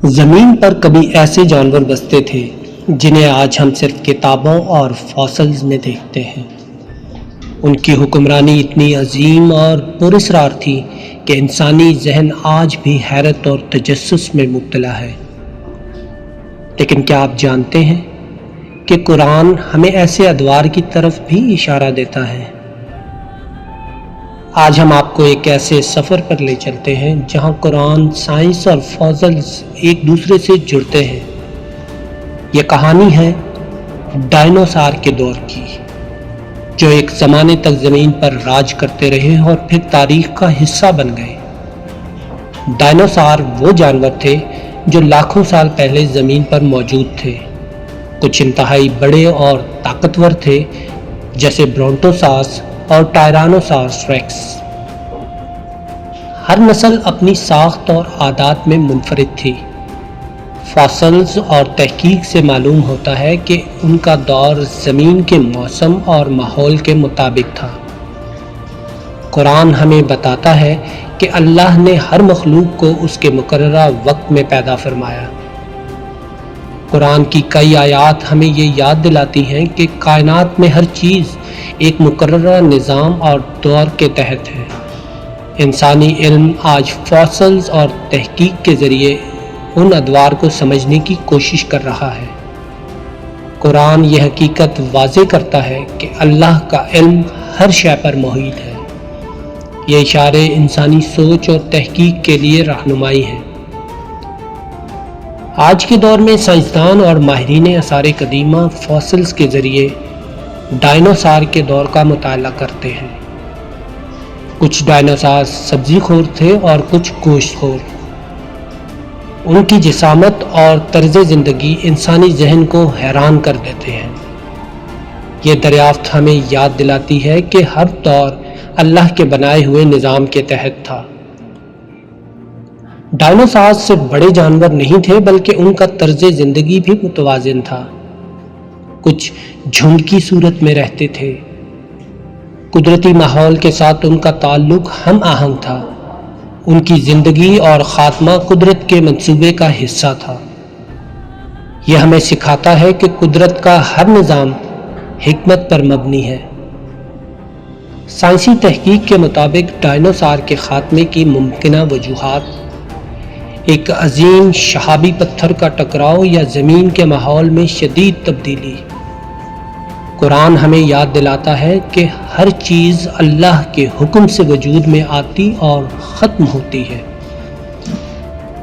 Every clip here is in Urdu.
زمین پر کبھی ایسے جانور بستے تھے جنہیں آج ہم صرف کتابوں اور فاسلز میں دیکھتے ہیں۔ ان کی حکمرانی اتنی عظیم اور پراسرار تھی کہ انسانی ذہن آج بھی حیرت اور تجسس میں مبتلا ہے۔ لیکن کیا آپ جانتے ہیں کہ قرآن ہمیں ایسے ادوار کی طرف بھی اشارہ دیتا ہے؟ آج ہم آپ کو ایک ایسے سفر پر لے چلتے ہیں جہاں قرآن، سائنس اور فاسلز ایک دوسرے سے جڑتے ہیں۔ یہ کہانی ہے ڈائنوسار کے دور کی، جو ایک زمانے تک زمین پر راج کرتے رہے اور پھر تاریخ کا حصہ بن گئے۔ ڈائنوسار وہ جانور تھے جو لاکھوں سال پہلے زمین پر موجود تھے۔ کچھ انتہائی بڑے اور طاقتور تھے، جیسے برونٹوساس اور ٹائرانوسارس ریکس۔ ہر نسل اپنی ساخت اور عادات میں منفرد تھی۔ فاسلز اور تحقیق سے معلوم ہوتا ہے کہ ان کا دور زمین کے موسم اور ماحول کے مطابق تھا۔ قرآن ہمیں بتاتا ہے کہ اللہ نے ہر مخلوق کو اس کے مقررہ وقت میں پیدا فرمایا۔ قرآن کی کئی آیات ہمیں یہ یاد دلاتی ہیں کہ کائنات میں ہر چیز ایک مقررہ نظام اور دور کے تحت ہے۔ انسانی علم آج فاسلز اور تحقیق کے ذریعے ان ادوار کو سمجھنے کی کوشش کر رہا ہے۔ قرآن یہ حقیقت واضح کرتا ہے کہ اللہ کا علم ہر شے پر محیط ہے۔ یہ اشارے انسانی سوچ اور تحقیق کے لیے رہنمائی ہیں۔ آج کے دور میں سائنسدان اور ماہرین آثار قدیمہ فاسلز کے ذریعے ڈائنوسار کے دور کا مطالعہ کرتے ہیں۔ کچھ ڈائنوسار سبزی خور تھے اور کچھ گوشت خور۔ ان کی جسامت اور طرز زندگی انسانی ذہن کو حیران کر دیتے ہیں۔ یہ دریافت ہمیں یاد دلاتی ہے کہ ہر دور اللہ کے بنائے ہوئے نظام کے تحت تھا۔ ڈائنوسار صرف بڑے جانور نہیں تھے بلکہ ان کا طرز زندگی بھی متوازن تھا۔ کچھ جھنڈ کی صورت میں رہتے تھے۔ قدرتی ماحول کے ساتھ ان کا تعلق ہم آہنگ تھا۔ ان کی زندگی اور خاتمہ قدرت کے منصوبے کا حصہ تھا۔ یہ ہمیں سکھاتا ہے کہ قدرت کا ہر نظام حکمت پر مبنی ہے۔ سائنسی تحقیق کے مطابق ڈائنوسار کے خاتمے کی ممکنہ وجوہات ایک عظیم شہابی پتھر کا ٹکراؤ یا زمین کے ماحول میں شدید تبدیلی۔ قرآن ہمیں یاد دلاتا ہے کہ ہر چیز اللہ کے حکم سے وجود میں آتی اور ختم ہوتی ہے۔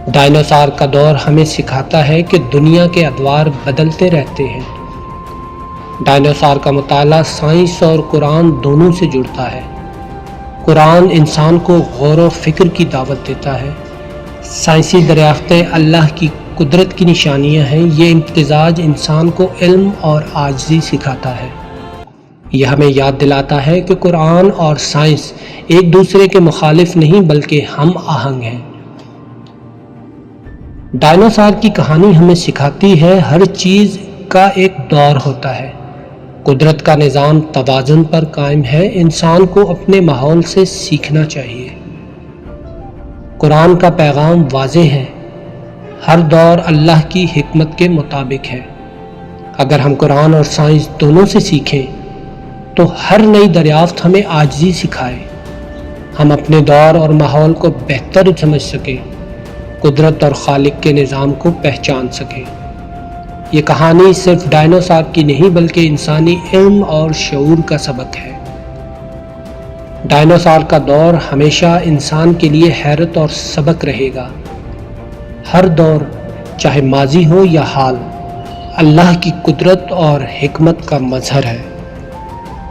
ڈائنوسار کا دور ہمیں سکھاتا ہے کہ دنیا کے ادوار بدلتے رہتے ہیں۔ ڈائنوسار کا مطالعہ سائنس اور قرآن دونوں سے جڑتا ہے۔ قرآن انسان کو غور و فکر کی دعوت دیتا ہے۔ سائنسی دریافتیں اللہ کی قدرت کی نشانیاں ہیں۔ یہ امتزاج انسان کو علم اور عاجزی سکھاتا ہے۔ یہ ہمیں یاد دلاتا ہے کہ قرآن اور سائنس ایک دوسرے کے مخالف نہیں بلکہ ہم آہنگ ہیں۔ ڈائنوسار کی کہانی ہمیں سکھاتی ہے ہر چیز کا ایک دور ہوتا ہے۔ قدرت کا نظام توازن پر قائم ہے۔ انسان کو اپنے ماحول سے سیکھنا چاہیے۔ قرآن کا پیغام واضح ہے۔ ہر دور اللہ کی حکمت کے مطابق ہے۔ اگر ہم قرآن اور سائنس دونوں سے سیکھیں تو ہر نئی دریافت ہمیں عاجزی سکھائے۔ ہم اپنے دور اور ماحول کو بہتر سمجھ سکیں، قدرت اور خالق کے نظام کو پہچان سکیں۔ یہ کہانی صرف ڈائنوسار کی نہیں بلکہ انسانی علم اور شعور کا سبق ہے۔ ڈائنوسار کا دور ہمیشہ انسان کے لیے حیرت اور سبق رہے گا۔ ہر دور، چاہے ماضی ہو یا حال، اللہ کی قدرت اور حکمت کا مظہر ہے۔